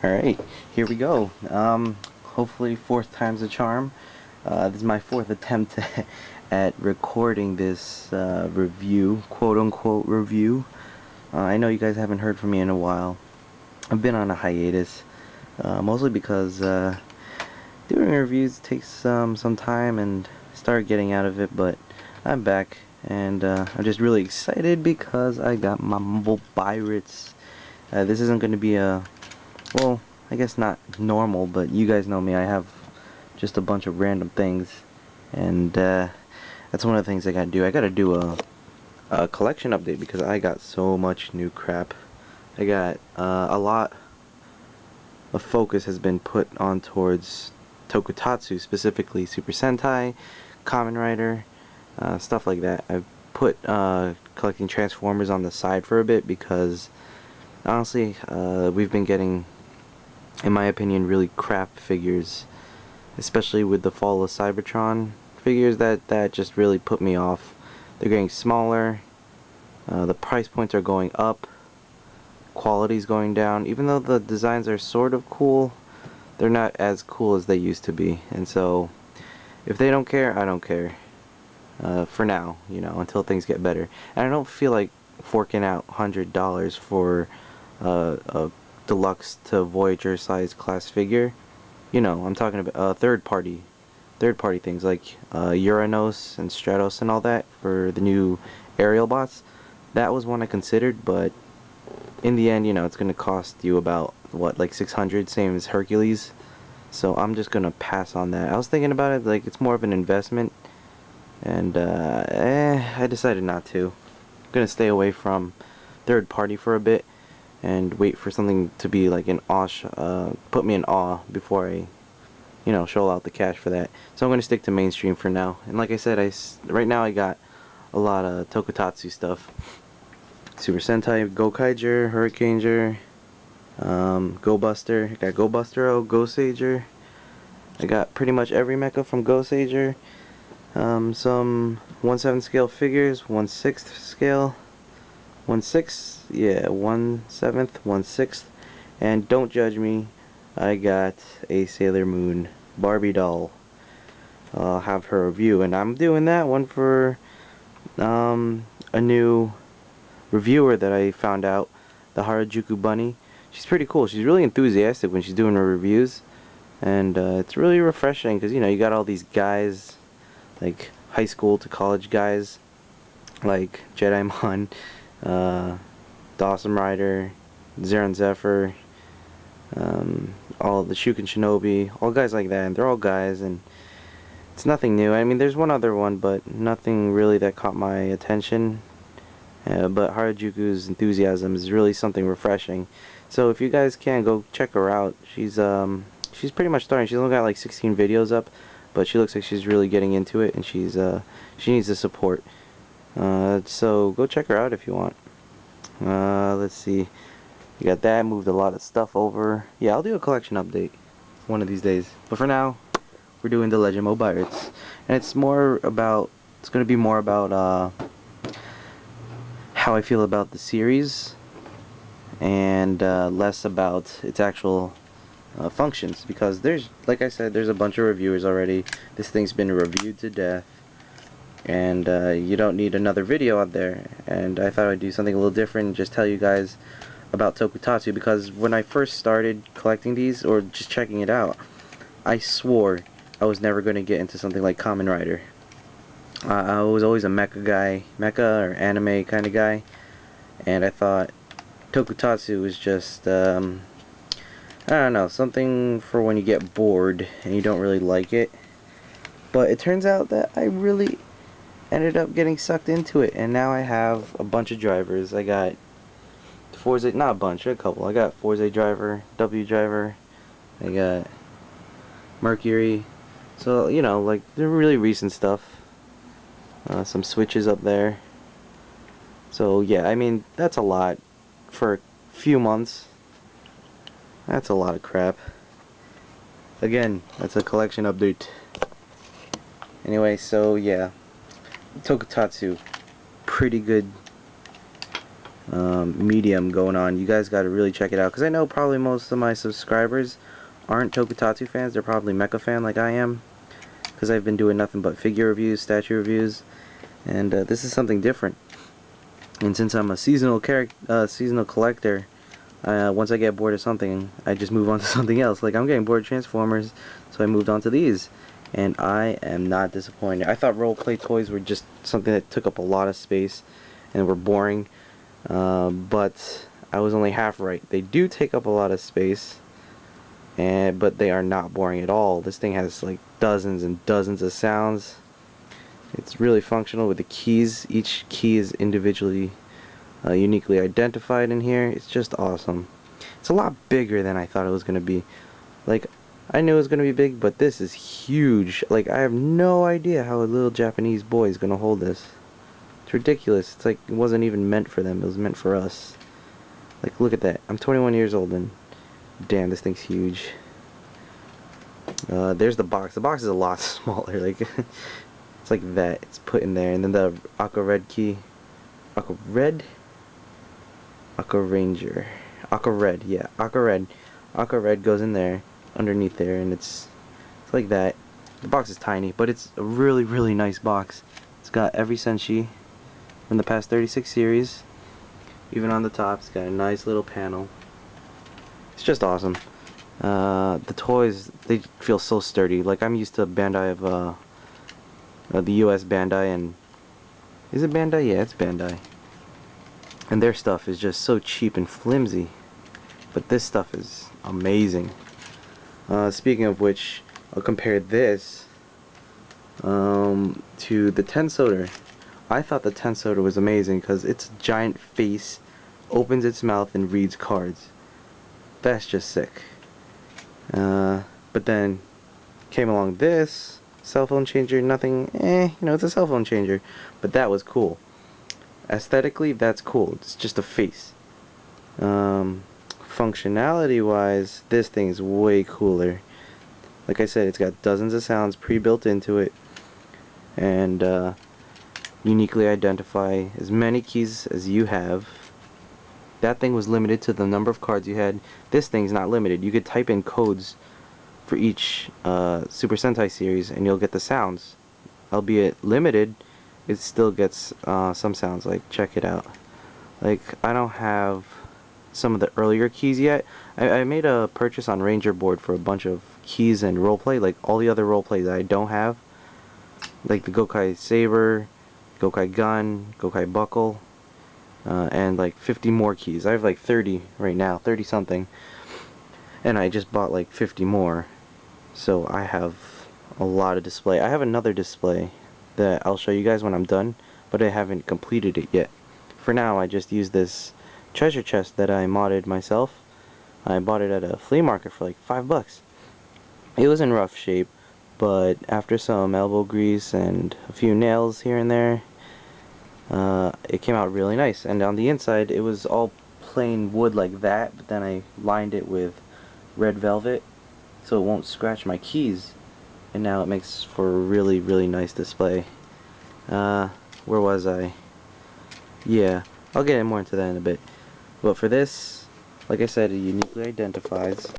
Alright, here we go. Hopefully fourth time's a charm. This is my fourth attempt at recording this review, quote-unquote review. I know you guys haven't heard from me in a while. I've been on a hiatus, mostly because doing reviews takes some time and start getting out of it, but I'm back, and I'm just really excited because I got my Mobirates. This isn't going to be well, I guess not normal, but you guys know me. I have just a bunch of random things, and that's one of the things I gotta do. I gotta do a collection update because I got so much new crap. I got a lot of focus has been put on towards Tokusatsu, specifically Super Sentai, Kamen Rider, stuff like that. I've put collecting Transformers on the side for a bit because honestly, we've been getting, in my opinion, really crap figures, especially with the fall of Cybertron figures. That just really put me off. They're getting smaller, the price points are going up, quality's going down. Even though the designs are sort of cool, they're not as cool as they used to be, and so if they don't care, I don't care. For now, you know, until things get better. And I don't feel like forking out $100 for a deluxe to Voyager size class figure. You know, I'm talking about third party things like Uranus and Stratos and all that for the new aerial bots. That was one I considered, but in the end, you know, it's gonna cost you about what, like 600, same as Hercules. So I'm just gonna pass on that. I was thinking about it, like it's more of an investment, and I decided not to. I'm gonna stay away from third party for a bit and wait for something to be like an awe, put me in awe before I, you know, shell out the cash for that. So I'm gonna stick to mainstream for now. And like I said, right now I got a lot of Tokusatsu stuff. Super Sentai, Gokaiger, Hurricaneger, Go Buster. I got Go Buster, Gokaiger. I got pretty much every mecha from Gokaiger. Some 1/7 scale figures, 1/6 scale, 1/6, yeah, 1/7, 1/6, and don't judge me, I got a Sailor Moon Barbie doll. I'll have her review, and I'm doing that one for a new reviewer that I found out, the Harajuku Bunny. She's pretty cool. She's really enthusiastic when she's doing her reviews, and it's really refreshing because, you know, you got all these guys, like high school to college guys, like Jedimon, Dawson Rider, Zeron Zephyr, all the Shuken Shinobi, all guys like that, and they're all guys, and it's nothing new. I mean, there's one other one, but nothing really that caught my attention. But Harajuku's enthusiasm is really something refreshing. So if you guys can, go check her out. She's pretty much starting. She's only got like 16 videos up, but she looks like she's really getting into it, and she needs the support. So go check her out if you want. Let's see. You got that. Moved a lot of stuff over. Yeah, I'll do a collection update one of these days. But for now, we're doing the Legend Mobirates, and it's going to be more about how I feel about the series, and less about its actual functions, because like I said, there's a bunch of reviewers already. This thing's been reviewed to death, and you don't need another video out there. And I thought I'd do something a little different and just tell you guys about Tokusatsu, because when I first started collecting these, or just checking it out, I swore I was never going to get into something like Kamen Rider. I was always a mecha guy, mecha or anime kind of guy, and I thought Tokusatsu was just, I don't know, something for when you get bored and you don't really like it. But it turns out that I really ended up getting sucked into it, and now I have a bunch of drivers. I got Forza, not a bunch, a couple. I got Forza driver, W driver, I got Mercury. So, you know, like, they're really recent stuff. Some switches up there. So yeah, I mean, that's a lot for a few months. That's a lot of crap. Again, that's a collection update. Anyway, so yeah, Tokusatsu, pretty good medium going on. You guys got to really check it out, because I know probably most of my subscribers aren't Tokusatsu fans. They're probably mecha fan like I am, because I've been doing nothing but figure reviews, statue reviews, and this is something different. And since I'm a seasonal collector, once I get bored of something, I just move on to something else. Like, I'm getting bored of Transformers, so I moved on to these, and I am not disappointed. I thought role-play toys were just something that took up a lot of space and were boring, but I was only half right. They do take up a lot of space, but they are not boring at all. This thing has like dozens and dozens of sounds. It's really functional with the keys. Each key is individually uniquely identified in here. It's just awesome. It's a lot bigger than I thought it was going to be. Like, I knew it was going to be big, but this is huge. Like, I have no idea how a little Japanese boy is going to hold this. It's ridiculous. It's like it wasn't even meant for them. It was meant for us. Like, look at that. I'm 21 years old, and damn, this thing's huge. There's the box. The box is a lot smaller. Like, it's like that. It's put in there, and then the Aqua Red key. Aqua Red? Aqua Ranger. Aqua Red, yeah. Aqua Red. Aqua Red goes in there, underneath there, and it's like that. The box is tiny, but it's a really, really nice box. It's got every Senshi from the past 36 series. Even on the top, it's got a nice little panel. It's just awesome. The toys, they feel so sturdy. Like, I'm used to Bandai of the US Bandai, and is it Bandai? Yeah, it's Bandai. And their stuff is just so cheap and flimsy. But this stuff is amazing. Speaking of which, I'll compare this to the Tensoder. I thought the Tensoder was amazing because its giant face opens its mouth and reads cards. That's just sick. But then came along this cell phone changer. Nothing, it's a cell phone changer, but that was cool. Aesthetically, that's cool. It's just a face. Functionality wise, this thing is way cooler. Like I said, it's got dozens of sounds pre-built into it, and uniquely identify as many keys as you have. That thing was limited to the number of cards you had. This thing's not limited. You could type in codes for each Super Sentai series and you'll get the sounds. Albeit limited, it still gets some sounds. Like, check it out. Like, I don't have some of the earlier keys yet. I made a purchase on Ranger Board for a bunch of keys and roleplay. Like, all the other roleplay that I don't have. Like the Gokai Saber, Gokai Gun, Gokai Buckle, and like 50 more keys. I have like 30 right now, 30 something, and I just bought like 50 more, so I have a lot of display. I have another display that I'll show you guys when I'm done, but I haven't completed it yet. For now, I just use this treasure chest that I modded myself. I bought it at a flea market for like $5. It was in rough shape, but after some elbow grease and a few nails here and there, it came out really nice. And on the inside, it was all plain wood like that, but then I lined it with red velvet so it won't scratch my keys, and now it makes for a really, really nice display. Where was I? Yeah, I'll get more into that in a bit. But for this, like I said, it uniquely identifies